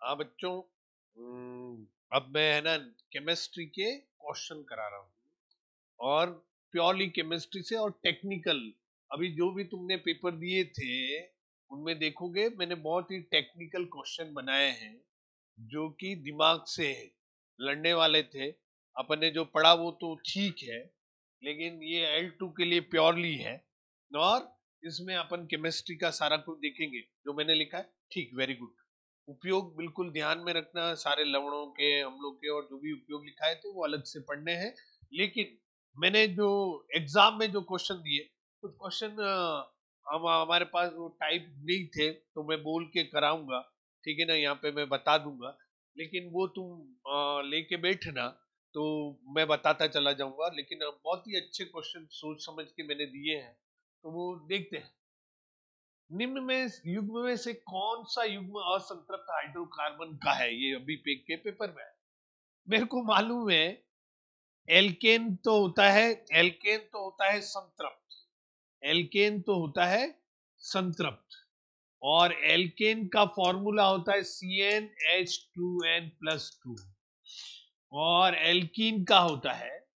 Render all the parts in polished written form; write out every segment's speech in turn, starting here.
हाँ बच्चों, अब मैं है ना केमिस्ट्री के क्वेश्चन करा रहा हूँ और प्योरली केमिस्ट्री से और टेक्निकल। अभी जो भी तुमने पेपर दिए थे उनमें देखोगे मैंने बहुत ही टेक्निकल क्वेश्चन बनाए हैं जो कि दिमाग से लड़ने वाले थे। अपन ने जो पढ़ा वो तो ठीक है, लेकिन ये L2 के लिए प्योरली है और इसमें अपन केमिस्ट्री का सारा कुछ देखेंगे जो मैंने लिखा है। ठीक, वेरी गुड। उपयोग बिल्कुल ध्यान में रखना, सारे लवणों के, हम लोग के, और जो भी उपयोग लिखाए थे वो अलग से पढ़ने हैं। लेकिन मैंने जो एग्जाम में जो क्वेश्चन दिए, कुछ क्वेश्चन हम हमारे पास वो टाइप नहीं थे तो मैं बोल के कराऊंगा, ठीक है ना, यहाँ पे मैं बता दूंगा। लेकिन वो तुम लेके बैठना तो मैं बताता चला जाऊंगा। लेकिन बहुत ही अच्छे क्वेश्चन सोच समझ के मैंने दिए हैं, तो वो देखते हैं। निम्न में युग्म में से कौन सा युग्म असंतृप्त हाइड्रोकार्बन का है? ये अभी के पेपर में है। मेरे को मालूम है एल्केन तो होता है, एल्केन तो होता है संतृप्त, एल्केन तो होता है संतृप्त। और एल्केन का फॉर्मूला होता है CnH2n+2। और एल्कीन का होता है,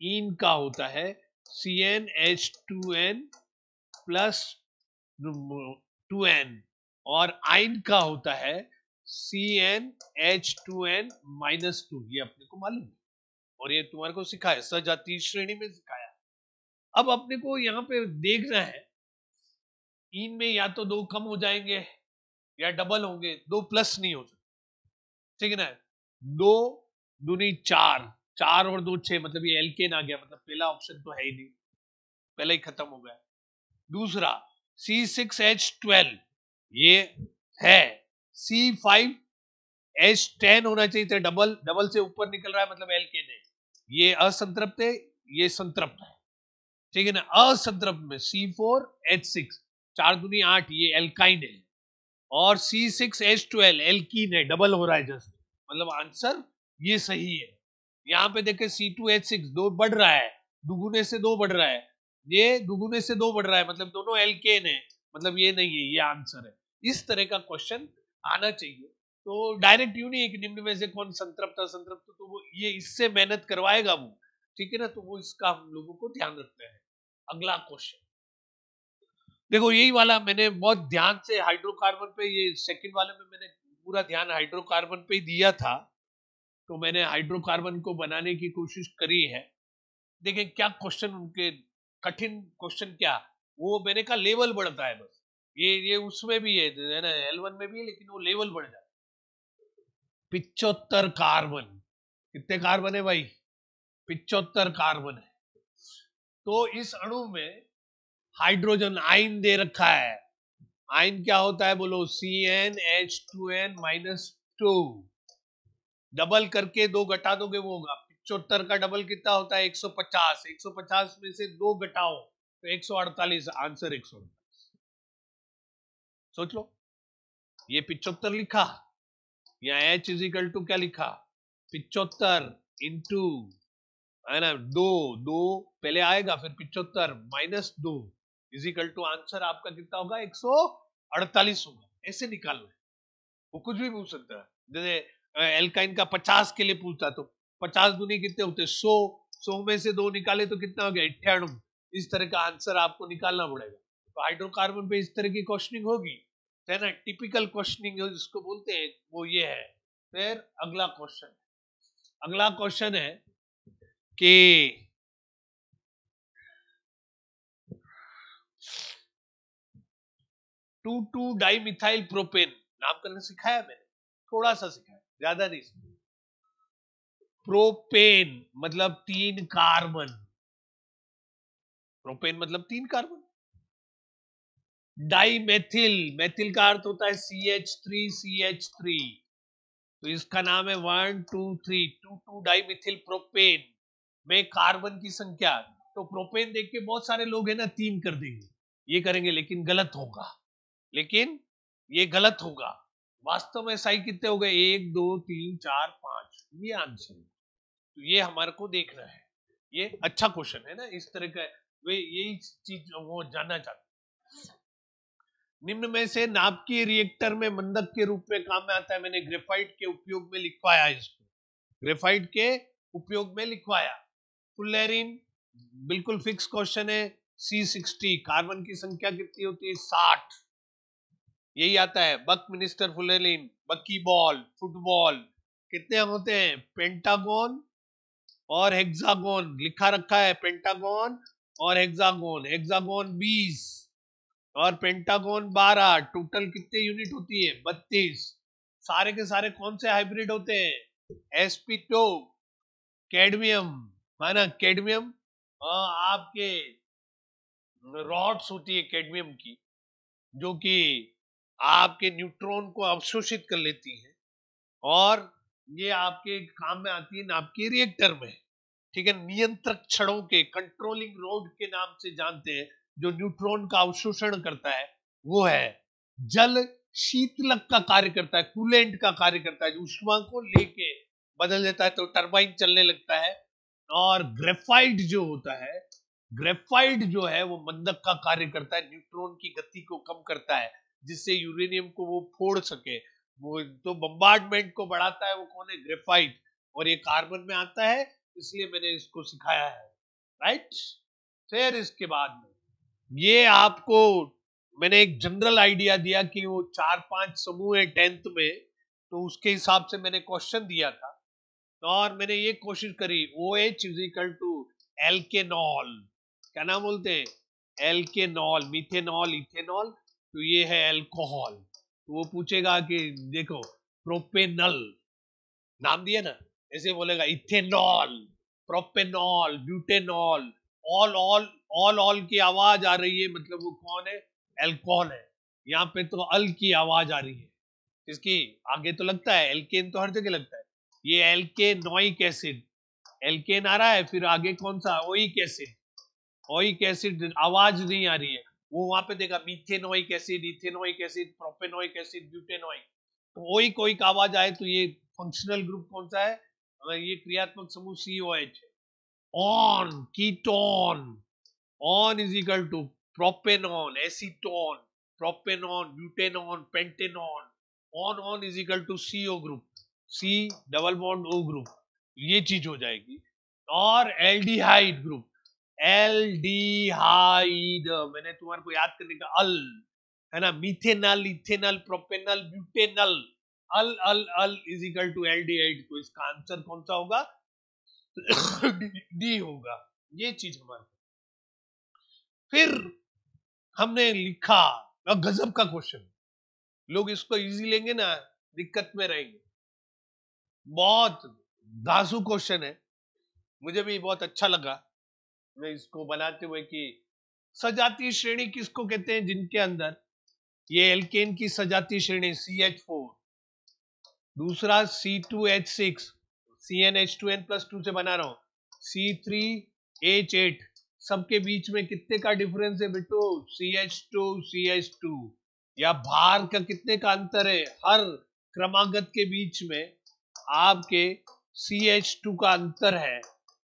इन का होता है CnH2n+2n। और आइन का होता है CnH2n-2। ये अपने को मालूम है और ये तुम्हारे को सिखाया, सजातीय श्रेणी में सिखाया। अब अपने को यहाँ पे देखना है, इन में या तो दो कम हो जाएंगे या डबल होंगे, दो प्लस नहीं हो सकते, ठीक है ना। दो दूनी चार, चार और दो छह, मतलब ये एल्केन आ गया, मतलब पहला ऑप्शन तो है ही नहीं, पहले ही खत्म हो गया। दूसरा C6H12 ये है, C5H10 होना चाहिए था, डबल, डबल से ऊपर निकल रहा है मतलब एल्केन है। ये असंतृप्त है, ये संतृप्त है, ठीक है ना। असंतृप्त में C4H6, चार दूनी आठ, ये एल्काइन है। और C6H12 एल्कीन है, डबल हो रहा है जस्ट, मतलब आंसर ये सही है। यहाँ पे देखे C2H6 दो बढ़ रहा है, दुगुने से दो बढ़ रहा है, ये दुगुने से दो बढ़ रहा है, मतलब दोनों एल्केन है, मतलब ये नहीं है, ये आंसर है। इस तरह का क्वेश्चन आना चाहिए। तो डायरेक्ट यूं नहीं है कि निम्न में से कौन संतृप्त असंतृप्त, तो वो ये इससे मेहनत करवाएगा वो, ठीक है ना। तो वो इसका हम लोगों को ध्यान रखना है। अगला क्वेश्चन देखो, यही वाला मैंने बहुत ध्यान से हाइड्रोकार्बन पे, ये सेकंड वाले में मैंने पूरा ध्यान हाइड्रोकार्बन पे ही दिया था, तो मैंने हाइड्रोकार्बन को बनाने की कोशिश करी है। देखें क्या क्वेश्चन उनके, कठिन क्वेश्चन क्या, वो मैंने कहा लेवल बढ़ता है बस। ये उसमें भी है ना, L1 में भी है, लेकिन वो लेवल बढ़ जाता है। 75 कार्बन, कितने कार्बन है भाई? 75 कार्बन है। तो इस अणु में हाइड्रोजन आयन दे रखा है। आयन क्या होता है बोलो? CnH2n-2। डबल करके दो घटा दोगे वो होगा 75 का डबल कितना होता है? 150। 150 में से दो घटाओ तो 148, आंसर 148। सोच लो, ये 75 लिखा, या H इजिकल टू क्या लिखा? 75 इंटू, है ना, दो, दो पहले आएगा, फिर 75 -2 इजिकल टू आंसर आपका कितना होगा? 148 होगा। ऐसे निकालना है, वो कुछ भी पूछ सकता है। जैसे एल्काइन का 50 के लिए पूछता तो 50 दूनी कितने होते? 100। 100 में से दो निकाले तो कितना हो गया? 98। इस तरह का आंसर आपको निकालना पड़ेगा। तो हाइड्रोकार्बन पे इस तरह की क्वेश्चनिंग होगी, है ना, टिपिकल क्वेश्चनिंग जिसको बोलते हैं, वो ये है। फिर अगला क्वेश्चन, अगला क्वेश्चन है कि 2,2-डाइमिथाइल प्रोपेन, नामकरण सिखाया मैंने, थोड़ा सा सिखाया, ज्यादा नहीं सिखाया। प्रोपेन मतलब 3 कार्बन, प्रोपेन मतलब 3 कार्बन। डाइमेथिल, मेथिल का अर्थ होता है CH3CH3, तो इसका नाम है 1 2 3, 2,2-डाइमिथिल प्रोपेन में कार्बन की संख्या। तो प्रोपेन देख के बहुत सारे लोग है ना 3 कर देंगे, ये करेंगे, लेकिन गलत होगा, लेकिन ये गलत होगा। वास्तव में सही कितने हो गए? 1 2 3 4 5, ये आंसर है। तो ये हमारे को देखना है। ये अच्छा क्वेश्चन है ना, इस तरह का वे यही चीज वो जानना चाहते। निम्न में से नाभिकीय रिएक्टर में मंदक के रूप में काम में आता है। मैंने ग्रेफाइट के उपयोग में लिखवाया इसको, ग्रेफाइट के उपयोग में लिखवाया। फुलेरिन बिल्कुल फिक्स क्वेश्चन है। C60 कार्बन की संख्या कितनी होती है? 60। यही आता है। बक मिनिस्टर फुलेरिन, बकी बॉल, फुटबॉल कितने होते हैं? पेंटागन और हेक्सागोन लिखा रखा है, पेंटागन और हेक्सागोन। हेक्सागोन 20 और पेंटागन 12। टोटल कितने यूनिट होती है? 32। सारे के सारे कौन से हाइब्रिड होते हैं? sp2 कैडमियम, है ना, कैडमियम। आपके रॉड्स होती है कैडमियम की, जो कि आपके न्यूट्रॉन को अवशोषित कर लेती है और ये आपके काम में आती है नाभिकीय रिएक्टर में। ठीक है, नियंत्रक छड़ों के, कंट्रोलिंग रोड के नाम से जानते हैं, जो न्यूट्रॉन का अवशोषण करता है वो है। जल शीतलक का कार्य करता है, कूलेंट का कार्य करता है, ऊष्मा को लेके बदल देता है तो टरबाइन चलने लगता है। और ग्रेफाइट जो होता है, ग्रेफाइट जो है वो मंदक का कार्य करता है, न्यूट्रॉन की गति को कम करता है जिससे यूरेनियम को वो फोड़ सके। वो तो बम्बार्डमेंट को बढ़ाता है, वो कौन है? ग्रेफाइट। और ये कार्बन में आता है, इसलिए मैंने इसको सिखाया है। राइट। फिर इसके बाद में ये आपको मैंने एक जनरल आइडिया दिया कि वो 4-5 समूह है 10th में, तो उसके हिसाब से मैंने क्वेश्चन दिया था। और मैंने ये कोशिश करी, OH इज इक्वल टू एल्केनॉल, क्या नाम बोलते हैं? एल्केनॉल, मिथेनॉल, इथेनॉल, तो ये है एल्कोहल। तो वो पूछेगा कि देखो प्रोपेनल नाम दिया ना, ऐसे बोलेगा ethanol, propanol, butanol. All all all all की आवाज आ रही है, मतलब वो कौन है? अल्कोहल है। यहाँ पे तो अल की आवाज आ रही है इसकी। आगे तो लगता है एल्केन, तो हर जगह लगता है। ये एल्केनोइक एसिड, एल्केन आ रहा है, फिर आगे कौन सा? Oic acid. ओइक एसिड आवाज नहीं आ रही है, वो वहां पे देखा methanoic acid, ethanoic acid, propanoic acid, butanoic. तो ओइक ओइक आवाज आए तो ये फंक्शनल ग्रुप कौन सा है? ये क्रियात्मक समूह COH है। One, ketone, one is equal to propanone, acetone, propanone, butanone, pentanone. One one is equal to CO group, C double bond O group, ये चीज हो जाएगी। और एल्डिहाइड ग्रुप, एल्डिहाइड मैंने तुम्हारे को याद करने का, अल है ना, methanal, ethanal, propanal, butanal. Al al al is equal to aldehyde. तो इसका आंसर कौन सा होगा? डी होगा। ये चीज हमारे, फिर हमने लिखा, गजब का क्वेश्चन, लोग इसको इजी लेंगे ना, दिक्कत में रहेंगे। बहुत धांसू क्वेश्चन है, मुझे भी बहुत अच्छा लगा मैं इसको बनाते हुए कि सजातीय श्रेणी किसको कहते हैं? जिनके अंदर ये एल्केन की सजातीय श्रेणी CH4, दूसरा C2H6, CnH2n+2 से बना रहा हूं, C3H8, सबके बीच में कितने का डिफरेंस है बेटो? CH2 CH2। या भार का कितने का अंतर है? हर क्रमागत के बीच में आपके CH2 का अंतर है।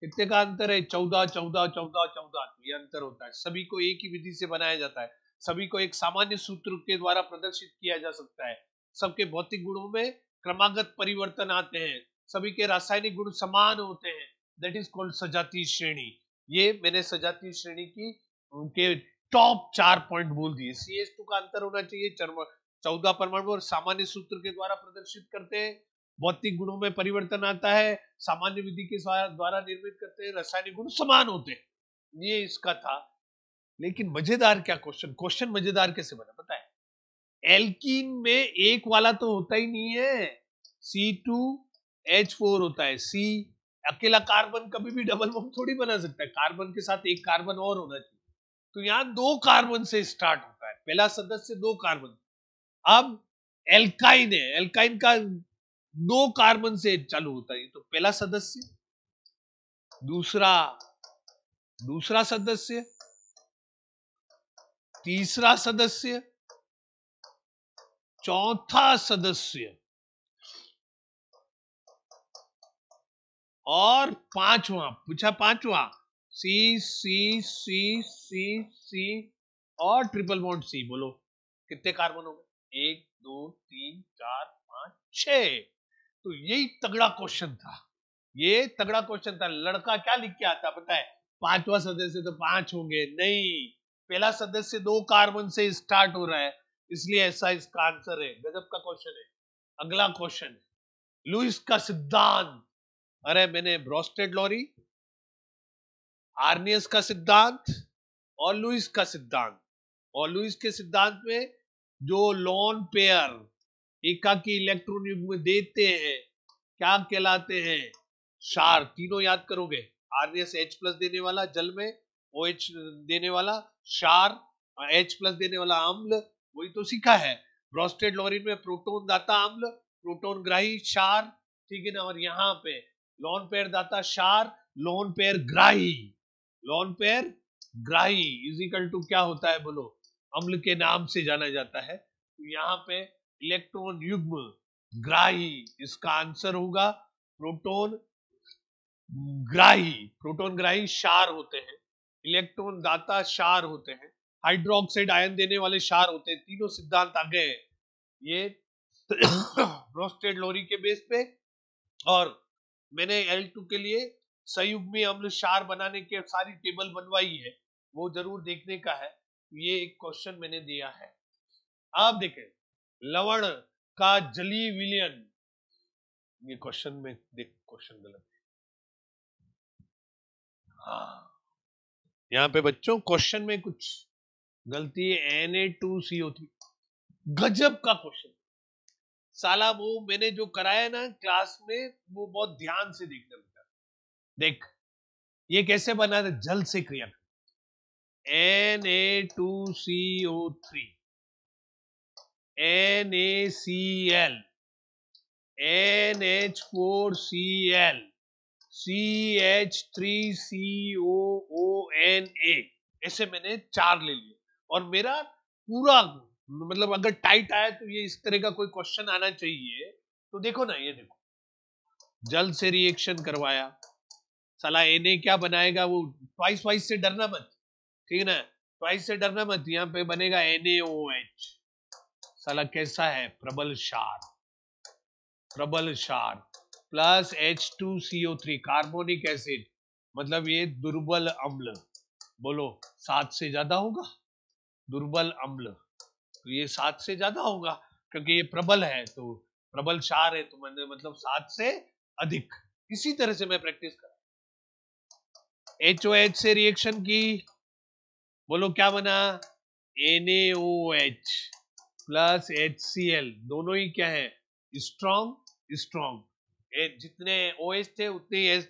कितने का अंतर है? 14 14 14 14। ये अंतर होता है। सभी को एक ही विधि से बनाया जाता है, सभी को एक सामान्य सूत्र के द्वारा प्रदर्शित किया जा सकता है। सबके भौतिक गुणों में क्रमागत परिवर्तन आते हैं, सभी के रासायनिक गुण समान होते हैं। दैट इज कॉल्ड सजातीय श्रेणी। ये मैंने सजातीय श्रेणी की उनके टॉप 4 पॉइंट बोल दिए। CH2 का अंतर होना चाहिए 14 परमाणु और सामान्य सूत्र के द्वारा प्रदर्शित करते हैं। भौतिक गुणों में परिवर्तन आता है, सामान्य विधि के द्वारा निर्मित करते हैं, रासायनिक गुण समान होते हैं। ये इसका था। लेकिन मजेदार क्या क्वेश्चन, क्वेश्चन मजेदार कैसे बना पता है? एल्कीन में एक वाला तो होता ही नहीं है, C2H4 होता है। C अकेला कार्बन कभी भी डबल बॉन्ड थोड़ी बना सकता है, कार्बन के साथ एक कार्बन और होना चाहिए। तो यहां 2 कार्बन से स्टार्ट होता है, पहला सदस्य 2 कार्बन। अब एल्काइन है, एल्काइन का 2 कार्बन से चालू होता है, तो पहला सदस्य, दूसरा दूसरा सदस्य, तीसरा सदस्य, चौथा सदस्य और पांचवा, पूछा पांचवा, C C C C C और ट्रिपल बॉन्ड C। बोलो कितने कार्बन हो गए? 1 2 3 4 5 6। तो यही तगड़ा क्वेश्चन था, ये तगड़ा क्वेश्चन था। लड़का क्या लिख के आता पता है? पांचवा सदस्य तो 5 होंगे, नहीं, पहला सदस्य 2 कार्बन से स्टार्ट हो रहा है, इसलिए ऐसा इसका आंसर है। गजब का क्वेश्चन है। अगला क्वेश्चन है लुईस का सिद्धांत। अरे मैंने ब्रोस्टेड लॉरी, आर्नियस का सिद्धांत और लुईस का सिद्धांत। और लुईस के सिद्धांत में जो लोन पेयर एकाकी इलेक्ट्रॉन युग्म देते हैं क्या कहलाते हैं? क्षार। तीनों याद करोगे, आर्नियस H+ देने वाला जल में, OH देने वाला क्षार, H+ देने वाला अम्ल, वही तो सीखा है। ब्रोस्टेड लोरीन में प्रोटोन दाता अम्ल, प्रोटोन ग्राही क्षार, ठीक है ना। और यहाँ पे लोन पेयर दाता क्षार, लोन पेयर ग्राही, लोन पेयर ग्राही इज इक्वल टू क्या होता है बोलो? अम्ल के नाम से जाना जाता है। तो यहाँ पे इलेक्ट्रॉन युग्म ग्राही, इसका आंसर होगा प्रोटोन ग्राही। प्रोटोन ग्राही क्षार होते हैं, इलेक्ट्रॉन दाता क्षार होते हैं, हाइड्रोक्साइड आयन देने वाले क्षार होते हैं। तीनों सिद्धांत आ गए ये ब्रोस्टेड लोरी के बेस पे। और मैंने L2 के लिए संयुग्मी अम्ल क्षार बनाने के सारी टेबल बनवाई है, वो जरूर देखने का है। ये एक क्वेश्चन मैंने दिया है। आप देखें लवण का जलीय विलयन, ये क्वेश्चन में देख क्वेश्चन गलत है। हाँ, यहाँ पे बच्चों क्वेश्चन में कुछ गलती है। Na2CO3, गजब का क्वेश्चन साला। वो मैंने जो कराया ना क्लास में, वो बहुत ध्यान से देखना बेटा। देख ये कैसे बना था? जल से क्रिया Na2CO3, NaCl, NH4Cl, CH3COONA, ऐसे मैंने 4 ले लिए। और मेरा पूरा मतलब अगर टाइट आया तो ये इस तरह का कोई क्वेश्चन आना चाहिए। तो देखो ना, ये देखो जल से रिएक्शन करवाया, साला Na क्या बनाएगा? वो ट्वाइस वाइस से डरना मत, ठीक है ना, ट्वाइस से डरना मत। यहाँ पे बनेगा NaOH, साला कैसा है? प्रबल क्षार, प्रबल क्षार प्लस H2CO3 कार्बोनिक एसिड, मतलब ये दुर्बल अम्ल। बोलो 7 से ज्यादा होगा दुर्बल अम्ल, तो ये 7 से ज्यादा होगा क्योंकि ये प्रबल है, तो प्रबल क्षार है, तो मैंने मतलब 7 से अधिक। इसी तरह से मैं प्रैक्टिस कर HOH से रिएक्शन की, बोलो क्या बना? NaOH प्लस HCl, दोनों ही क्या है? Strong strong. जितने OH थे उतने H+,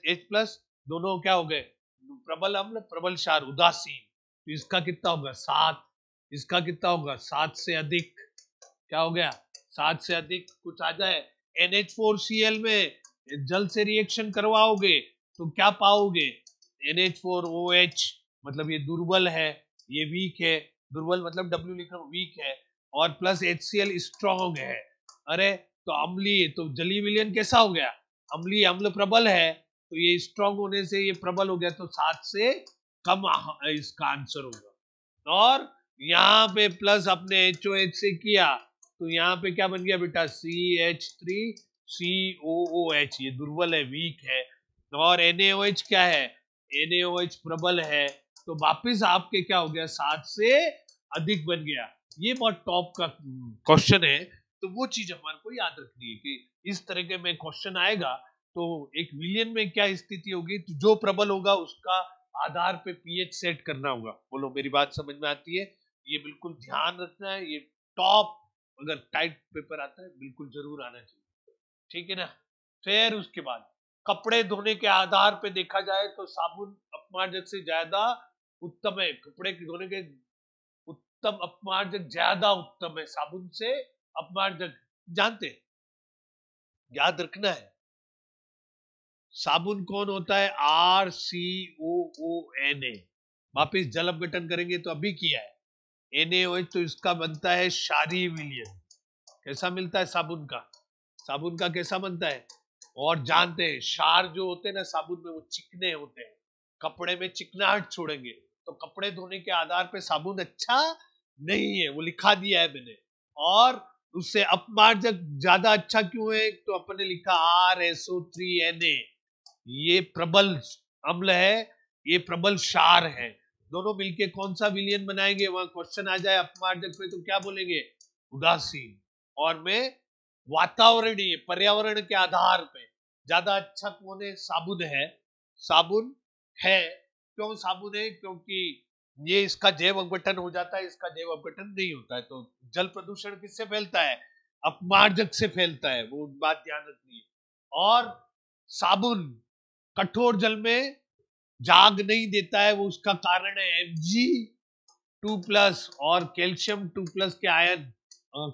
दोनों क्या हो गए? प्रबल अम्ल प्रबल क्षार उदासीन। तो इसका कितना होगा? 7। इसका कितना होगा? 7 से अधिक। क्या हो गया? 7 से अधिक। कुछ आ जाए NH4Cl में जल से रिएक्शन करवाओगे तो क्या पाओगे? NH4OH, मतलब ये दुर्बल है, ये वीक है। दुर्बल मतलब W लिख रहा हूं, वीक है। और प्लस HCl स्ट्रॉन्ग है। अरे तो अम्लीय, तो जलीय विलयन कैसा हो गया? अम्लीय, अम्ल प्रबल है, तो ये स्ट्रॉन्ग होने से ये प्रबल हो गया, तो 7 से कम इसका आंसर होगा। और यहाँ पे प्लस अपने HOH से किया तो यहाँ पे क्या बन गया बेटा? CH3COOH, ये दुर्बल है, वीक है। और NaOH क्या है? NaOH प्रबल है, तो वापिस आपके क्या हो गया? 7 से अधिक बन गया। ये बहुत टॉप का क्वेश्चन है, तो वो चीज हमारे को याद रखनी है कि इस तरह के में क्वेश्चन आएगा तो एक विलियन में क्या स्थिति होगी, तो जो प्रबल होगा उसका आधार पे पीएच सेट करना होगा। बोलो मेरी बात समझ में आती है? ये बिल्कुल ध्यान रखना है, ये टॉप अगर टाइट पेपर आता है बिल्कुल जरूर आना चाहिए, ठीक है ना। फिर उसके बाद कपड़े धोने के आधार पे देखा जाए तो साबुन अपमार्जक से ज्यादा उत्तम है। कपड़े धोने के उत्तम अपमार्जक ज्यादा उत्तम है साबुन से अपमार्जक, जानते? याद रखना है। साबुन कौन होता है? RCOONA। वापिस जल अपघटन करेंगे तो अभी किया है NaOH, तो इसका बनता है क्षारीय विलयन। कैसा मिलता है साबुन का? साबुन का कैसा बनता है? और जानते हैं क्षार जो होते हैं ना साबुन में, वो चिकने होते हैं, कपड़े में चिकनाहट छोड़ेंगे, तो कपड़े धोने के आधार पे साबुन अच्छा नहीं है, वो लिखा दिया है मैंने। और उससे अपमार्जक ज्यादा अच्छा क्यों है, तो अपन ने लिखा RSO3Na, ये प्रबल अम्ल है, ये प्रबल क्षार है। दोनों मिलके कौन सा विलयन बनाएंगे, वहां क्वेश्चन आ जाए अपमार्जक पे तो क्या बोलेंगे, उदासीन। और मैं वातावरणीय पर्यावरण के आधार पे ज्यादा अच्छा कौन है, साबुन है, साबुन है। क्यों साबुन है, क्योंकि ये इसका जैव अपघटन हो जाता है, इसका जैव अपघटन नहीं होता है। तो जल प्रदूषण किससे फैलता है, अपमार्जक से फैलता है, वो बात ध्यान रखनी है। और साबुन कठोर जल में झाग नहीं देता है, वो उसका कारण है Mg2+ और कैल्शियम 2+ के आयन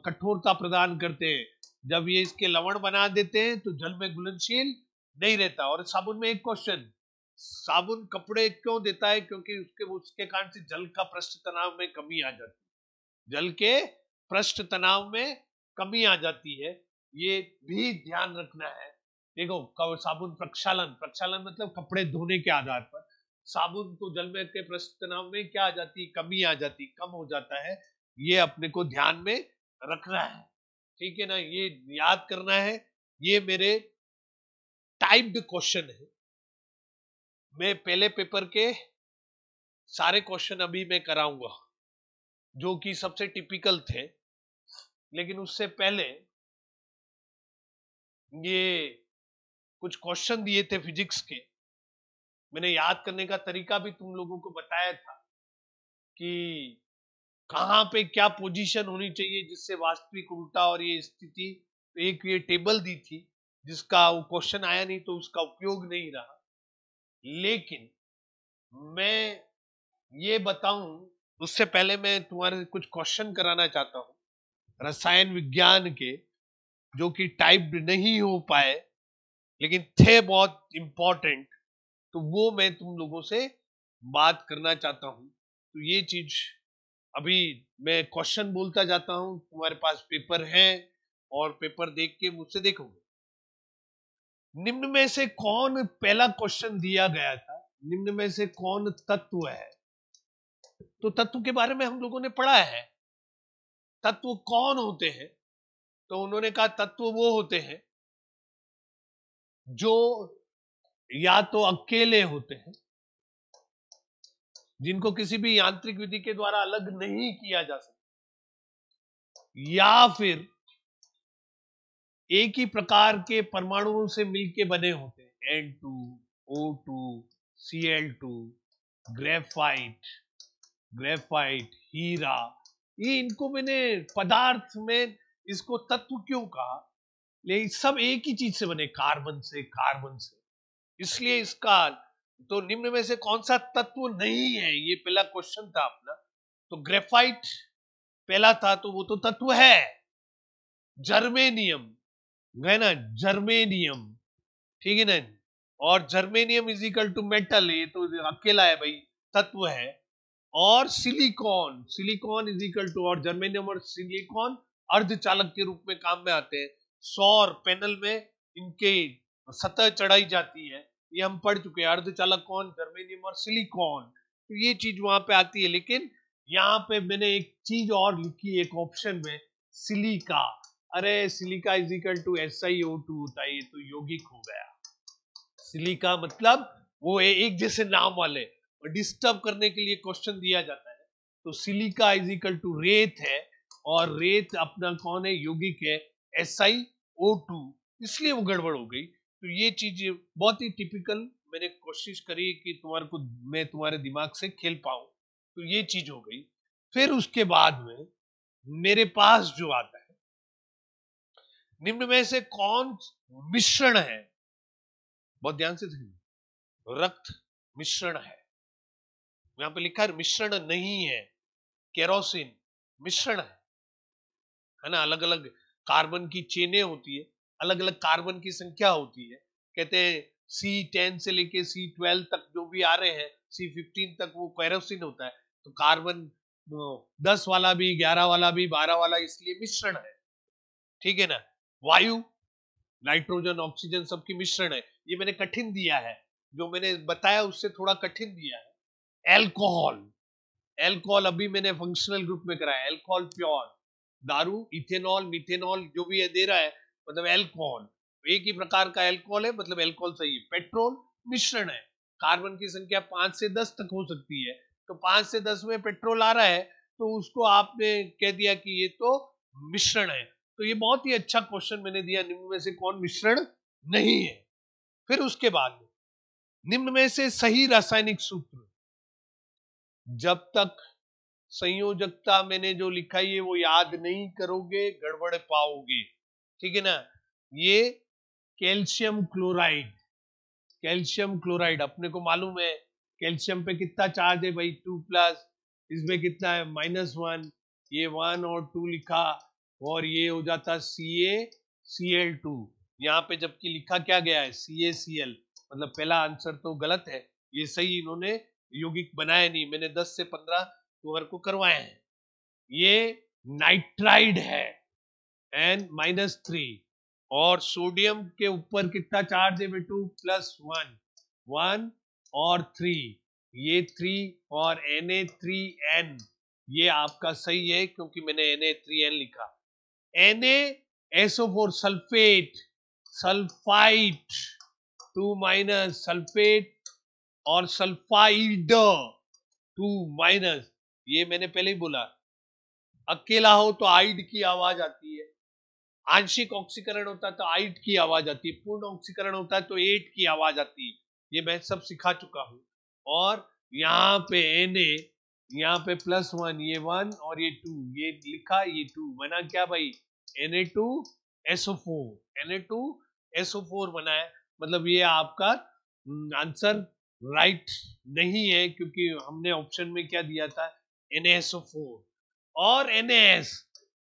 कठोरता प्रदान करते हैं। जब ये इसके लवण बना देते हैं तो जल में घुलनशील नहीं रहता। और साबुन में एक क्वेश्चन, साबुन कपड़े क्यों देता है, क्योंकि उसके कारण से जल का पृष्ठ तनाव में कमी आ जाती है, जल के पृष्ठ तनाव में कमी आ जाती है, ये भी ध्यान रखना है। देखो साबुन प्रक्षालन, प्रक्षालन मतलब कपड़े धोने के आधार पर साबुन को जल में के पृष्ठ तनाव में क्या आ जाती, कमी आ जाती, कम हो जाता है, ये अपने को ध्यान में रखना है। ठीक है ना, ये याद करना है। ये मेरे टाइप्ड क्वेश्चन है, मैं पहले पेपर के सारे क्वेश्चन अभी मैं कराऊंगा जो कि सबसे टिपिकल थे। लेकिन उससे पहले ये कुछ क्वेश्चन दिए थे फिजिक्स के, मैंने याद करने का तरीका भी तुम लोगों को बताया था कि कहां पे क्या पोजीशन होनी चाहिए जिससे वास्तविक उल्टा और ये स्थिति। एक ये टेबल दी थी जिसका वो क्वेश्चन आया नहीं तो उसका उपयोग नहीं रहा। लेकिन मैं ये बताऊं उससे पहले मैं तुम्हारे कुछ क्वेश्चन कराना चाहता हूं रसायन विज्ञान के, जो कि टाइप्ड नहीं हो पाए लेकिन थे बहुत इंपॉर्टेंट। तो वो मैं तुम लोगों से बात करना चाहता हूं। तो ये चीज अभी मैं क्वेश्चन बोलता जाता हूं, तुम्हारे पास पेपर है और पेपर देख के मुझसे देखोगे। निम्न में से कौन, पहला क्वेश्चन दिया गया था, निम्न में से कौन तत्व है। तो तत्व के बारे में हम लोगों ने पढ़ा है, तत्व कौन होते हैं। तो उन्होंने कहा तत्व वो होते हैं जो या तो अकेले होते हैं, जिनको किसी भी यांत्रिक विधि के द्वारा अलग नहीं किया जा सकता, या फिर एक ही प्रकार के परमाणुओं से मिलके बने होते हैं, N2O2 Cl2, ग्रेफाइट, ग्रेफाइट, हीरा। ये इनको मैंने पदार्थ में इसको तत्व क्यों कहा, लेकिन सब एक ही चीज से बने, कार्बन से, कार्बन से, इसलिए इसका। तो निम्न में से कौन सा तत्व नहीं है, ये पहला क्वेश्चन था अपना। तो ग्रेफाइट पहला था, तो वो तो तत्व है। जर्मेनियम है ना, जर्मेनियम, ठीक है ना। और germanium is equal to metal, ये तो अकेला है भाई, तत्व है। और silicon, silicon is equal to, और जर्मेनियम और सिलिकॉन अर्धचालक के रूप में काम में आते हैं। सौर पैनल में इनके सतह चढ़ाई जाती है, ये हम पढ़ चुके हैं, अर्धचालक कौन, जर्मेनियम और सिलिकॉन। तो ये चीज वहां पे आती है। लेकिन यहाँ पे मैंने एक चीज और लिखी एक ऑप्शन में, सिलिका। अरे silica is equal to SiO2 होता है, ये तो यौगिक हो गया। सिलिका मतलब वो एक जैसे नाम वाले, और डिस्टर्ब करने के लिए क्वेश्चन दिया जाता है। तो सिलिका इज इक्वल टू रेत है, और रेत अपना कौन है, यौगिक है, SiO2, इसलिए वो गड़बड़ हो गई। तो ये चीज बहुत ही टिपिकल, मैंने कोशिश करी कि तुम्हारे को मैं तुम्हारे दिमाग से खेल पाऊं। तो ये चीज हो गई। फिर उसके बाद में मेरे पास जो आता है, निम्न में से कौन मिश्रण है, बहुत ध्यान से सुनिए, रक्त मिश्रण है। यहां पे लिखा है मिश्रण नहीं है, केरोसिन मिश्रण है ना। अलग अलग कार्बन की चेनें होती है, अलग अलग कार्बन की संख्या होती है। कहते हैं C10 से लेके C12 तक जो भी आ रहे हैं, C15 तक वो केरोसिन होता है। तो कार्बन 10 वाला भी, 11 वाला भी, 12 वाला, इसलिए मिश्रण है। ठीक है ना। वायु, नाइट्रोजन, ऑक्सीजन सबकी मिश्रण है। ये मैंने कठिन दिया है, जो मैंने बताया उससे थोड़ा कठिन दिया है। एल्कोहल, एल्कोहल अभी मैंने फंक्शनल ग्रुप में कराया, एल्कोहल प्योर, दारू इथेनॉल मिथेनॉल जो भी ये दे रहा है मतलब एल्कोहल, एक ही प्रकार का एल्कोहल है, मतलब एल्कोहल सही है। पेट्रोल मिश्रण है, कार्बन की संख्या 5 से 10 तक हो सकती है, तो 5 से 10 में पेट्रोल आ रहा है तो उसको आपने कह दिया कि ये तो मिश्रण है। तो ये बहुत ही अच्छा क्वेश्चन मैंने दिया, निम्न में से कौन मिश्रण नहीं है। फिर उसके बाद निम्न में से सही रासायनिक सूत्र, जब तक संयोजकता मैंने जो लिखा है वो याद नहीं करोगे गड़बड़ पाओगे, ठीक है ना। ये कैल्शियम क्लोराइड, कैल्शियम क्लोराइड अपने को मालूम है कैल्शियम पे कितना चार्ज है भाई 2+, इसमें कितना है -1, ये 1 और 2 लिखा और ये हो जाता CaCl2, यहाँ पे जबकि लिखा क्या गया है CaCl, मतलब पहला आंसर तो गलत है, ये सही इन्होंने यौगिक बनाया नहीं, मैंने 10 से 15 कवर को करवाए हैं। ये नाइट्राइड है N-3, और सोडियम के ऊपर कितना चार्ज है बेटू +1, 1 और 3, ये 3 और Na3N, ये आपका सही है क्योंकि मैंने Na3N लिखा। NaSO4 सल्फेट, सल्फाइट 2- सल्फेट और सल्फाइड 2-, ये मैंने पहले ही बोला, अकेला हो तो आइड की आवाज आती है, आंशिक ऑक्सीकरण होता है तो आइट की आवाज आती है, पूर्ण ऑक्सीकरण होता है तो एट की आवाज आती है, ये मैं सब सिखा चुका हूं। और यहाँ पे Na, यहाँ पे +1, ये 1 और ये 2, ये लिखा ये 2 बना क्या भाई Na2SO4, Na2SO4 बना है, मतलब ये आपका आंसर राइट नहीं है क्योंकि हमने ऑप्शन में क्या दिया था NaSO4 और NaS,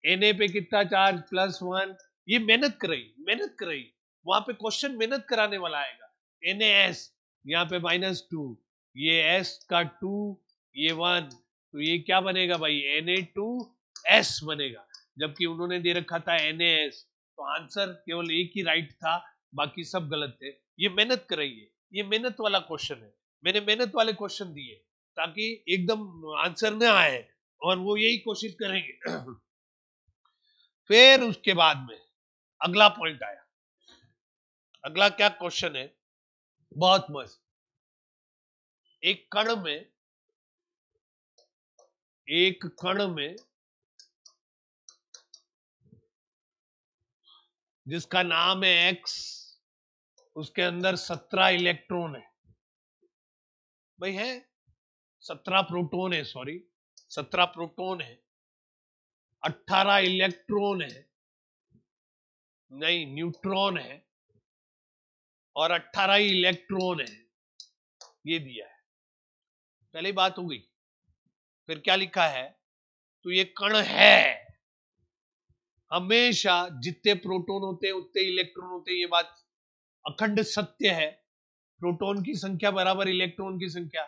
Na पे कितना चार्ज +1, ये मेहनत कराई वहां पे क्वेश्चन मेहनत कराने वाला आएगा। NaS यहाँ पे -2, ये S का 2, ये 1, तो ये क्या बनेगा भाई Na2S बनेगा, जबकि उन्होंने दे रखा था NaS, तो आंसर केवल एक ही राइट था, बाकी सब गलत थे। ये मेहनत कराइए, ये मेहनत वाला क्वेश्चन है, मैंने मेहनत वाले क्वेश्चन दिए ताकि एकदम आंसर ना आए, और वो यही कोशिश करेंगे। फिर उसके बाद में अगला पॉइंट आया, अगला क्या क्वेश्चन है, बहुत मस्त। एक कण में जिसका नाम है X, उसके अंदर 17 इलेक्ट्रॉन है भाई, है 17 प्रोटॉन है, सॉरी 17 प्रोटॉन है, 18 इलेक्ट्रॉन है, नहीं न्यूट्रॉन है, और 18 ही इलेक्ट्रॉन है, ये दिया है, पहली बात हो गई। फिर क्या लिखा है, तो ये कण है, हमेशा जितने प्रोटॉन होते हैं उतने इलेक्ट्रॉन होते हैं, ये बात अखंड सत्य है, प्रोटॉन की संख्या बराबर इलेक्ट्रॉन की संख्या,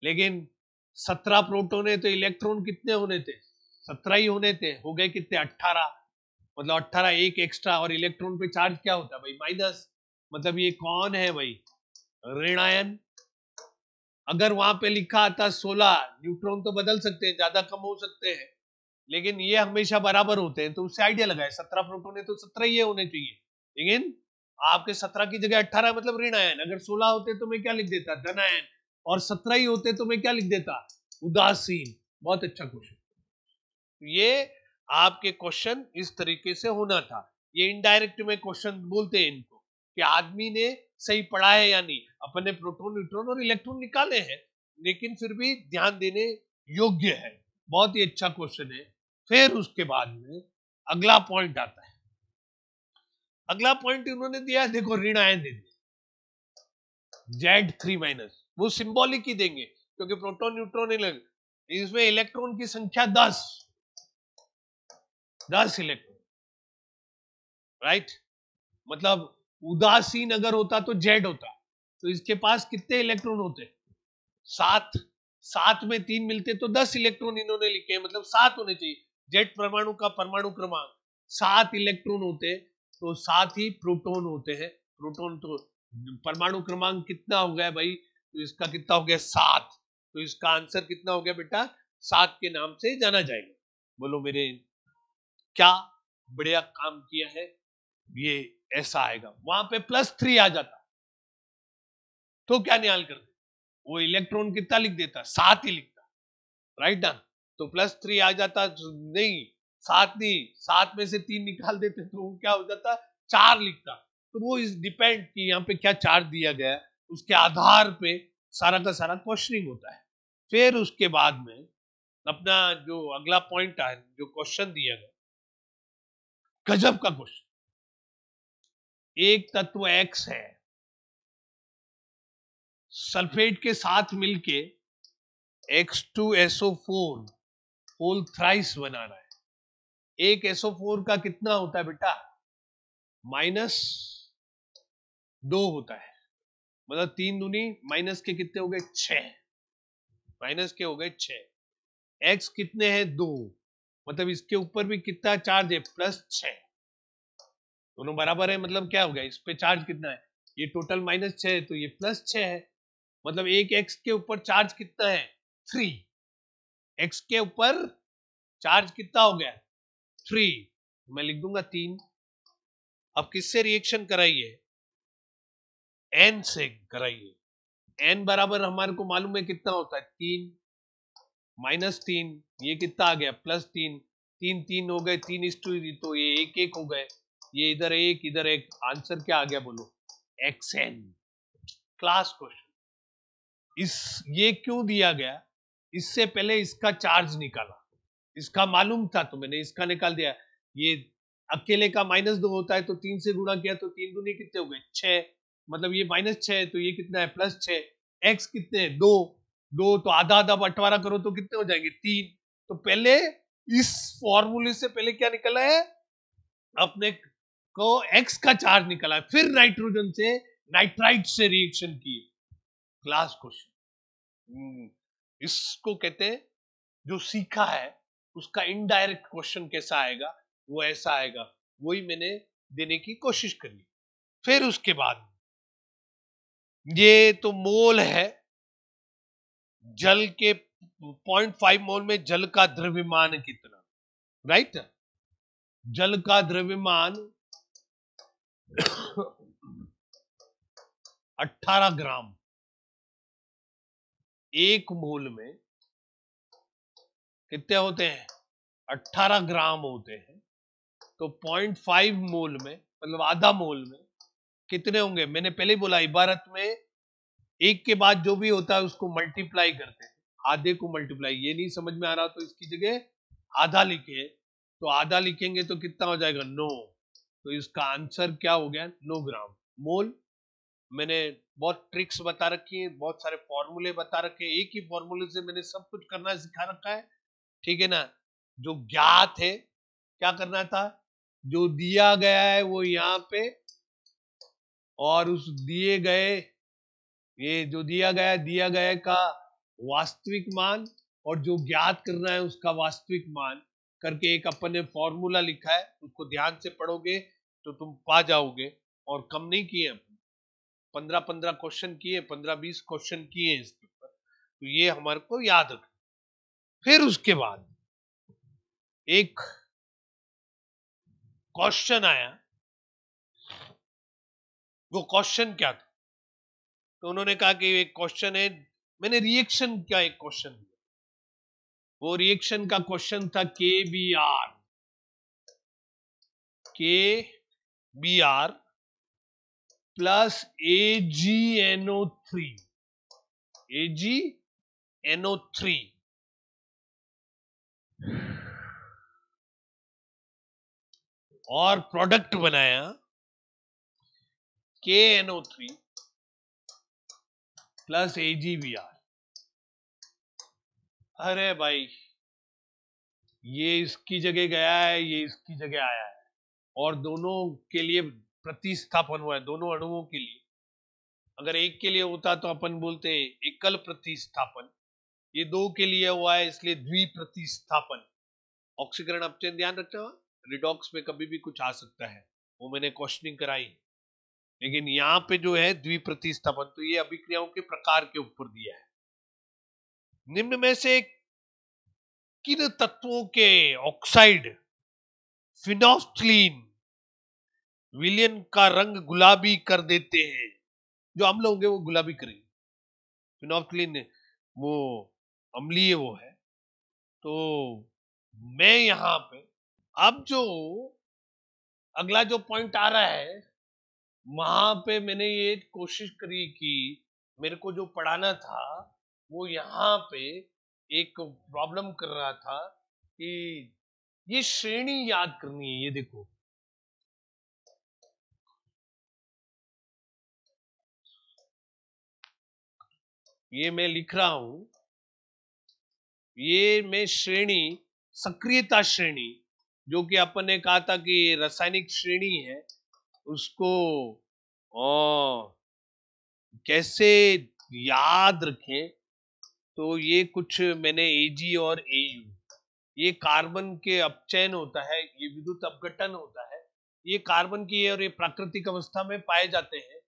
लेकिन 17 प्रोटॉन है तो इलेक्ट्रॉन कितने होने थे 17 ही होने थे, हो गए कितने 18, मतलब 18 एक एक्स्ट्रा, और इलेक्ट्रॉन पे चार्ज क्या होता है भाई माइनस, मतलब ये कौन है भाई ऋणायन। अगर वहां पे लिखा आता 16, न्यूट्रॉन तो बदल सकते हैं, ज्यादा कम हो सकते हैं, लेकिन ये हमेशा बराबर होते हैं, तो उससे आइडिया लगाए 17 प्रोटॉन है तो 17 ये होने चाहिए, लेकिन आपके 17 की जगह 18 मतलब ऋण आयन, अगर 16 होते तो मैं क्या लिख देता धन आयन, और 17 ही होते तो मैं क्या लिख देता उदासीन। बहुत अच्छा क्वेश्चन, ये आपके क्वेश्चन इस तरीके से होना था, ये इनडायरेक्ट में क्वेश्चन बोलते हैं इनको कि आदमी ने सही पढ़ा है या नहीं, अपन ने प्रोटॉन न्यूट्रॉन और इलेक्ट्रॉन निकाले हैं लेकिन फिर भी ध्यान देने योग्य है, बहुत ही अच्छा क्वेश्चन है। फिर उसके बाद में अगला पॉइंट आता है, अगला पॉइंट उन्होंने दिया है, देखो ऋण आयन दे दिया Z3-, वो सिंबॉलिक ही देंगे क्योंकि प्रोटॉन न्यूट्रॉन इसमें इलेक्ट्रॉन की संख्या 10 इलेक्ट्रॉन, राइट, मतलब उदासीन अगर होता तो Z होता, तो इसके पास कितने इलेक्ट्रॉन होते 7, 7 में 3 मिलते तो 10 इलेक्ट्रॉन इन्होंने लिखे हैं, मतलब 7 होने चाहिए, जेट परमाणु का परमाणु क्रमांक 7 इलेक्ट्रॉन होते तो 7 ही प्रोटॉन होते हैं, प्रोटॉन तो परमाणु क्रमांक कितना हो गया भाई, तो इसका कितना हो गया 7, तो इसका आंसर कितना हो गया बेटा, 7 के नाम से जाना जाएगा। बोलो मेरे, क्या बढ़िया काम किया है। ये ऐसा आएगा, वहां पे +3 आ जाता तो क्या निकाल करते, वो इलेक्ट्रॉन कितना लिख देता, 7 ही लिखता, राइट ना। तो +3 आ जाता, नहीं 7 नहीं, 7 में से 3 निकाल देते तो वो क्या हो जाता, 4 लिखता। तो वो इस डिपेंड कि यहाँ पे क्या चार्ज दिया गया है, उसके आधार पे सारा का सारा क्वेश्चनिंग होता है। फिर उसके बाद में अपना जो अगला पॉइंट है, जो क्वेश्चन दिया गया, गजब का क्वेश्चन। एक तत्व X है, सल्फेट के साथ मिलके X2SO4 होल थ्राइस बना रहा है। एक SO4 का कितना होता है बेटा, -2 होता है, मतलब 3 दूनी माइनस के कितने हो गए, 6, माइनस के हो गए 6। X कितने हैं, 2, मतलब इसके ऊपर भी कितना चार्ज है, +6, दोनों बराबर है, मतलब क्या हो गया, इस पे चार्ज कितना है, ये टोटल -6 है तो ये +6 है, मतलब एक X के ऊपर चार्ज कितना है, 3, X के ऊपर चार्ज कितना हो गया, 3, मैं लिख दूंगा 3। अब किससे रिएक्शन कराइए, N से कराइए। N बराबर हमारे को मालूम है कितना होता है, 3, -3, ये कितना आ गया, +3, 3 3 हो गए, 3:2, तो ये 1 1 हो गए, ये इधर 1 इधर 1, आंसर क्या आ गया बोलो, XN। Class question. इस ये क्यों दिया गया, इससे पहले इसका चार्ज निकाला, इसका मालूम था तो मैंने इसका निकाल दिया। ये अकेले का -2 होता है तो 3 से गुणा किया तो 3 दूनी कितने हो गए, 6, मतलब ये -6 है तो ये कितना है, +6। X कितने हैं, 2, 2 तो आधा आधा बंटवारा करो तो कितने हो जाएंगे, 3। तो पहले इस फॉर्मूले से पहले क्या निकला है, अपने को X का चार्ज निकला है, फिर नाइट्रोजन से नाइट्राइट से रिएक्शन किए। क्लास क्वेश्चन, इसको कहते हैं जो सीखा है उसका इनडायरेक्ट क्वेश्चन कैसा आएगा, वो ऐसा आएगा, वही मैंने देने की कोशिश करी। फिर उसके बाद ये तो मोल है, जल के 0.5 मोल में जल का द्रव्यमान कितना, राइट। जल का द्रव्यमान 18 ग्राम, एक मोल में कितने होते हैं, 18 ग्राम होते हैं, तो 0.5 मोल में मतलब आधा मोल में कितने होंगे, मैंने पहले ही बोला इबारत में एक के बाद जो भी होता है उसको मल्टीप्लाई करते हैं, आधे को मल्टीप्लाई, ये नहीं समझ में आ रहा तो इसकी जगह आधा लिखे, तो आधा लिखेंगे तो कितना हो जाएगा, 9, तो इसका आंसर क्या हो गया, 9 ग्राम मोल। मैंने बहुत ट्रिक्स बता रखी है, बहुत सारे फॉर्मूले बता रखे हैं, एक ही फॉर्मूले से मैंने सब कुछ करना सिखा रखा है, ठीक है ना। जो ज्ञात है क्या करना था, जो दिया गया है वो यहाँ पे, और उस दिए गए, ये जो दिया गया का वास्तविक मान, और जो ज्ञात करना है उसका वास्तविक मान करके एक अपन ने फॉर्मूला लिखा है, उसको ध्यान से पढ़ोगे तो तुम पा जाओगे। और कम नहीं किए, 15-15 क्वेश्चन किए, 15-20 क्वेश्चन किए इसके ऊपर, तो ये हमारे को याद रखना। फिर उसके बाद एक क्वेश्चन आया, वो क्वेश्चन क्या था, तो उन्होंने कहा कि एक क्वेश्चन है, मैंने रिएक्शन का एक क्वेश्चन दिया, वो रिएक्शन का क्वेश्चन था KBr प्लस AgNO3 और प्रोडक्ट बनाया KNO3 प्लस AgBr। अरे भाई, ये इसकी जगह गया है, ये इसकी जगह आया है, और दोनों के लिए प्रतिस्थापन हुआ है, दोनों अणुओं के लिए। अगर एक के लिए होता तो अपन बोलते एकल प्रतिस्थापन, ये दो के लिए हुआ है इसलिए द्विप्रतिस्थापन। ऑक्सीकरण अपचयन ध्यान रखना, रिडॉक्स में कभी भी कुछ आ सकता है, वो मैंने क्वेश्चनिंग कराई, लेकिन यहाँ पे जो है द्विप्रतिस्थापन, तो ये अभिक्रियाओं के प्रकार के ऊपर दिया है। निम्न में से किन तत्वों के ऑक्साइड फिनोल्फ्थीन विलयन का रंग गुलाबी कर देते हैं? जो अम्ल होंगे वो गुलाबी करेंगे। फिनोल्फ्थीन वो अम्लीय वो है। तो मैं यहां पे अब जो अगला जो पॉइंट आ रहा है वहां पे मैंने ये कोशिश करी कि मेरे को जो पढ़ाना था वो यहाँ पे एक प्रॉब्लम कर रहा था कि ये श्रेणी याद करनी है। ये देखो, ये मैं लिख रहा हूं, ये मैं श्रेणी, सक्रियता श्रेणी, जो कि अपन ने कहा था कि रासायनिक श्रेणी है, उसको कैसे याद रखें। तो ये कुछ मैंने एजी और एयू, ये कार्बन के अपचयन होता है, ये विद्युत अपघटन होता है, ये कार्बन की और ये प्राकृतिक अवस्था में पाए जाते हैं।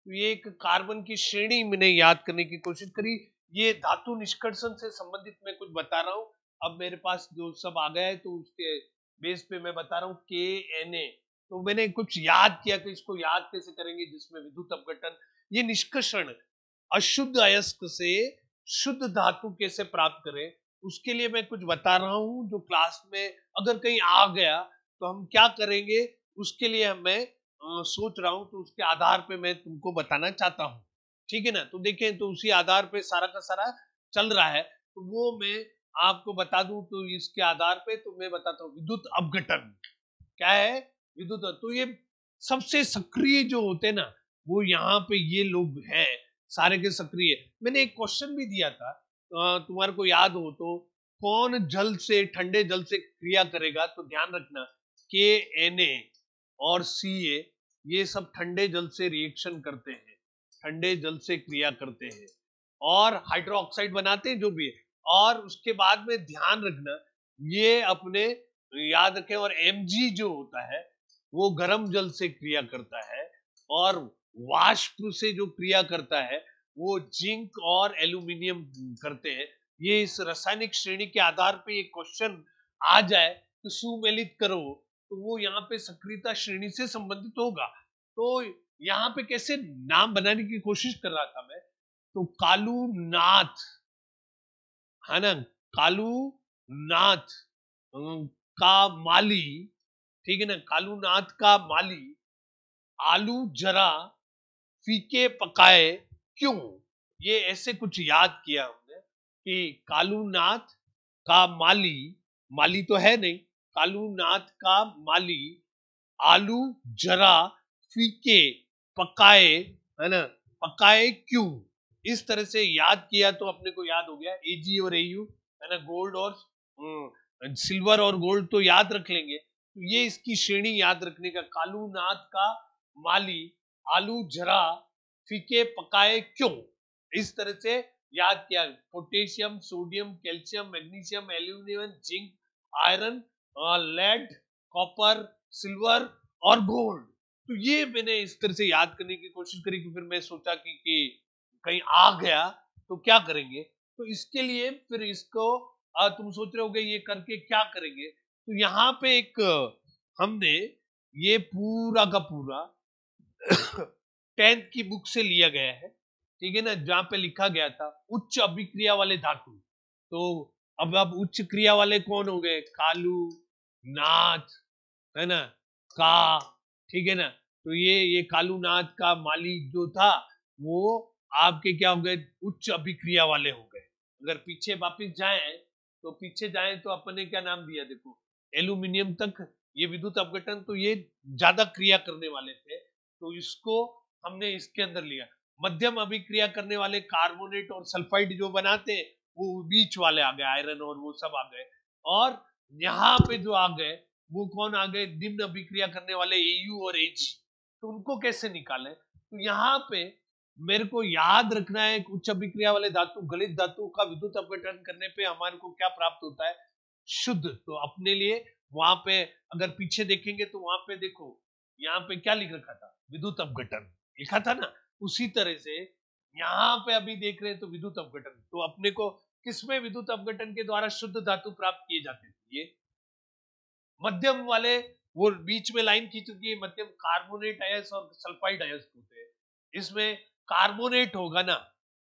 तो ये एक कार्बन की श्रेणी मैंने याद करने की कोशिश करी। ये धातु निष्कर्षण से संबंधित मैं कुछ बता रहा हूँ। अब मेरे पास जो सब आ गया है तो उसके बेस पे मैं बता रहा हूँ KNA। तो मैंने कुछ याद किया कि इसको याद कैसे करेंगे, जिसमें विद्युत अपघटन, ये निष्कर्षण, अशुद्ध अयस्क से शुद्ध धातु कैसे प्राप्त करें, उसके लिए मैं कुछ बता रहा हूं जो क्लास में अगर कहीं आ गया तो हम क्या करेंगे, उसके लिए मैं सोच रहा हूं। तो उसके आधार पे मैं तुमको बताना चाहता हूं, ठीक है ना। तो देखें, तो उसी आधार पे सारा का सारा चल रहा है, तो वो मैं आपको बता दूं। तो इसके आधार पे तो मैं बताता हूँ विद्युत अपघटन क्या है। विद्युत, तो ये सबसे सक्रिय जो होते हैं ना, वो यहाँ पे ये लोग हैं, सारे के सक्रिय। मैंने एक क्वेश्चन भी दिया था, तुम्हारे को याद हो तो, कौन जल से, ठंडे जल से क्रिया करेगा? तो ध्यान रखना, KNA और CA ये सब ठंडे जल से रिएक्शन करते हैं, ठंडे जल से क्रिया करते हैं और हाइड्रोक्साइड बनाते हैं जो भी है। और उसके बाद में ध्यान रखना, ये अपने याद रखें, और Mg जो होता है वो गर्म जल से क्रिया करता है, और वाष्प से जो क्रिया करता है वो जिंक और एल्यूमिनियम करते हैं। ये इस रासायनिक श्रेणी के आधार पे ये क्वेश्चन आ जाए तो सुमेलित करो, तो वो यहाँ पे सक्रियता श्रेणी से संबंधित होगा। तो यहाँ पे कैसे नाम बनाने की कोशिश कर रहा था मैं, तो कालू नाथ है ना, कालू नाथ का माली, ठीक है ना, कालू नाथ का माली आलू जरा फीके पकाए क्यों। ये ऐसे कुछ याद किया हमने कि कालूनाथ का माली, माली तो है नहीं, कालूनाथ का माली आलू जरा फीके पकाए, है ना, पकाए क्यों। इस तरह से याद किया तो अपने को याद हो गया। AG और AU, है ना, गोल्ड और सिल्वर और गोल्ड तो याद रख लेंगे। तो ये इसकी श्रेणी याद रखने का, कालूनाथ का माली आलू जरा फीके पकाए क्यों, इस तरह से याद किया। Potassium, sodium, calcium, magnesium, aluminium, zinc, iron, lead, copper, silver और गोल्ड। तो ये मैंने इस तरह से याद करने की कोशिश करी कि फिर मैं सोचा कि कहीं आ गया तो क्या करेंगे। तो इसके लिए फिर इसको तुम सोच रहे होगे ये करके क्या करेंगे। तो यहाँ पे एक हमने ये पूरा का पूरा 10th की बुक से लिया गया है, ठीक है ना, जहां पे लिखा गया था उच्च अभिक्रिया वाले धातु। तो अब उच्च क्रिया वाले कौन हो गए, कालू नाथ, है ना, का, ठीक है ना। तो ये कालूनाथ का माली जो था वो आपके क्या हो गए, उच्च अभिक्रिया वाले हो गए। अगर पीछे वापिस जाएं, तो पीछे जाएं तो अपन ने क्या नाम दिया, देखो, एल्यूमिनियम तक ये विद्युत अपघटन, तो ये ज्यादा क्रिया करने वाले थे, तो इसको हमने इसके अंदर लिया। मध्यम अभिक्रिया करने वाले कार्बोनेट और सल्फाइड जो बनाते हैं वो बीच वाले आ गए, आयरन और वो सब आ गए। और यहाँ पे जो आ गए वो कौन आ गए, निम्न अभिक्रिया करने वाले AU और AG। तो उनको कैसे निकालें, तो यहाँ पे मेरे को याद रखना है, उच्च अभिक्रिया वाले धातु, गलित धातु का विद्युत अपघटन करने पे हमारे को क्या प्राप्त होता है, शुद्ध। तो अपने लिए वहां पे अगर पीछे देखेंगे तो वहां पे देखो, यहाँ पे क्या लिख रखा था, विद्युत अपघटन लिखा था ना। उसी तरह से यहाँ पे अभी देख रहे हैं तो विद्युत अपघटन, तो अपने को किसमें विद्युत अपघटन के द्वारा शुद्ध धातु प्राप्त किए जाते थे? ये मध्यम वाले, वो बीच में लाइन खींच चुकी है, मध्यम कार्बोनेट अयस्क और सल्फाइड अयस्क होते हैं। इसमें कार्बोनेट होगा ना,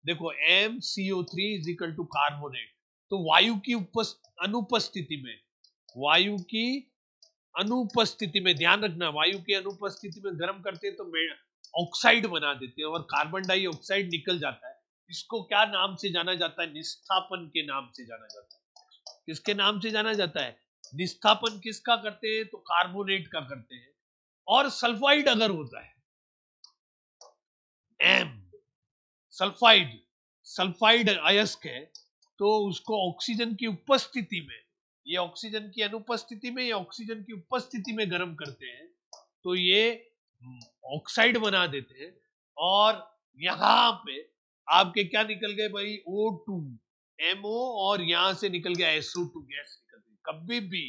देखो MCO3 is equal to carbonate. तो वायु की अनुपस्थिति में, वायु की अनुपस्थिति में, ध्यान रखना, वायु की अनुपस्थिति में गर्म करते हैं तो ऑक्साइड बना देते हैं और कार्बन डाइऑक्साइड निकल जाता है। इसको क्या नाम से जाना जाता है? निस्थापन के नाम से जाना जाता है। किसके नाम से जाना जाता है? निस्थापन किसका करते हैं? तो कार्बोनेट का करते हैं। और सल्फाइड अगर होता है, एम सल्फाइड, सल्फाइड अयस्क है, तो उसको ऑक्सीजन की उपस्थिति में, ये ऑक्सीजन की अनुपस्थिति में, ये ऑक्सीजन की उपस्थिति में गर्म करते हैं तो ये ऑक्साइड बना देते हैं। और यहां पे आपके क्या निकल गए भाई? O2 MO, और यहां से निकल गया SO2 गैस निकल गई। कभी भी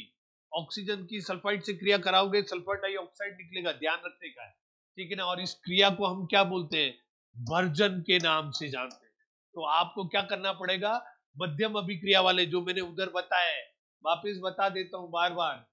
ऑक्सीजन की सल्फाइड से क्रिया कराओगे, सल्फर डाइऑक्साइड निकलेगा, ध्यान रखने का है, ठीक है ना। और इस क्रिया को हम क्या बोलते हैं? भर्जन के नाम से जानते हैं। तो आपको क्या करना पड़ेगा? मध्यम अभिक्रिया वाले जो मैंने उधर बताया है, वापिस बता देता हूं बार बार,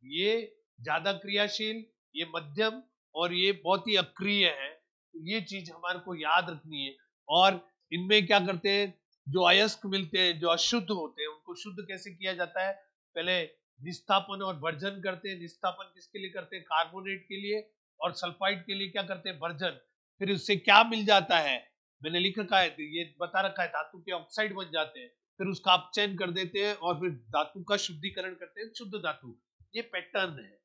ये ज्यादा क्रियाशील, ये मध्यम, और ये बहुत ही अक्रिय है। तो ये चीज हमारे को याद रखनी है। और इनमें क्या करते हैं, जो अयस्क मिलते हैं, जो अशुद्ध होते हैं, उनको शुद्ध कैसे किया जाता है? पहले निस्थापन और भर्जन करते हैं। निस्थापन किसके लिए करते हैं? कार्बोनेट के लिए। और सल्फाइड के लिए क्या करते हैं? भर्जन। फिर उससे क्या मिल जाता है? मैंने लिख रखा है, ये बता रखा है, धातु के ऑक्साइड बन जाते हैं। फिर उसका अपचयन कर देते हैं और फिर धातु का शुद्धिकरण करते हैं, शुद्ध धातु। ये पैटर्न है,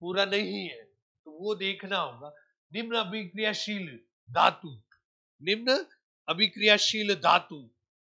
पूरा नहीं है, तो वो देखना होगा। निम्न अभिक्रियाशील धातु, निम्न अभिक्रियाशील धातु,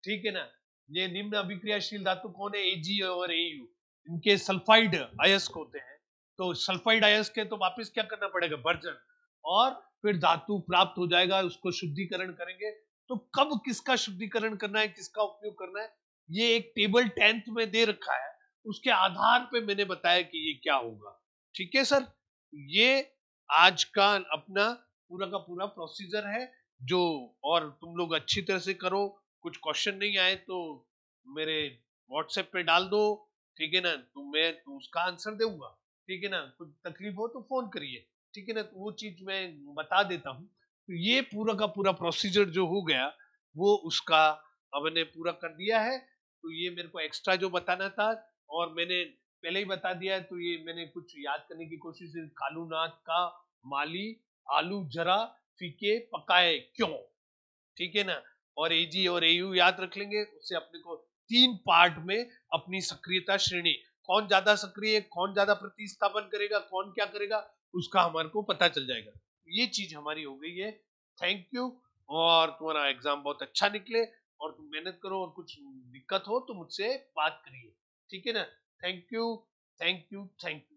ठीक है ना। ये निम्न अभिक्रियाशील धातु कौन है? Ag और Au, इनके सल्फाइड अयस्क होते हैं। तो सल्फाइड अयस्क है तो वापस क्या करना पड़ेगा? भर्जन। और फिर धातु प्राप्त हो जाएगा, उसको शुद्धिकरण करेंगे। तो कब किसका शुद्धिकरण करना है, किसका उपयोग करना है, ये एक टेबल 10th में दे रखा है, उसके आधार पे मैंने बताया कि ये क्या होगा। ठीक है सर, ये आज का अपना पूरा का पूरा प्रोसीजर है जो, और तुम लोग अच्छी तरह से करो। कुछ क्वेश्चन नहीं आए तो मेरे व्हाट्सएप पे डाल दो, ठीक है ना, तो मैं तो उसका आंसर दूंगा, ठीक है ना। कुछ तकलीफ हो तो फोन करिए, ठीक है ना। तो वो चीज मैं बता देता हूँ। तो ये पूरा का पूरा प्रोसीजर जो हो गया, वो उसका अब मैंने पूरा कर दिया है। तो ये मेरे को एक्स्ट्रा जो बताना था, और मैंने पहले ही बता दिया है, तो ये मैंने कुछ याद करने की कोशिश की। कालूनाथ का माली आलू जरा फीके पकाए क्यों, ठीक है ना। और एजी और एयू याद रख लेंगे, उससे अपने को 3 पार्ट में अपनी सक्रियता श्रेणी, कौन ज्यादा सक्रिय, कौन ज्यादा प्रतिस्थापन करेगा, कौन क्या करेगा, उसका हमारे को पता चल जाएगा। ये चीज हमारी हो गई है। Thank you. और तुम्हारा एग्जाम बहुत अच्छा निकले, और तुम मेहनत करो, और कुछ दिक्कत हो तो मुझसे बात करिए, ठीक है ना। Thank you, thank you, thank you.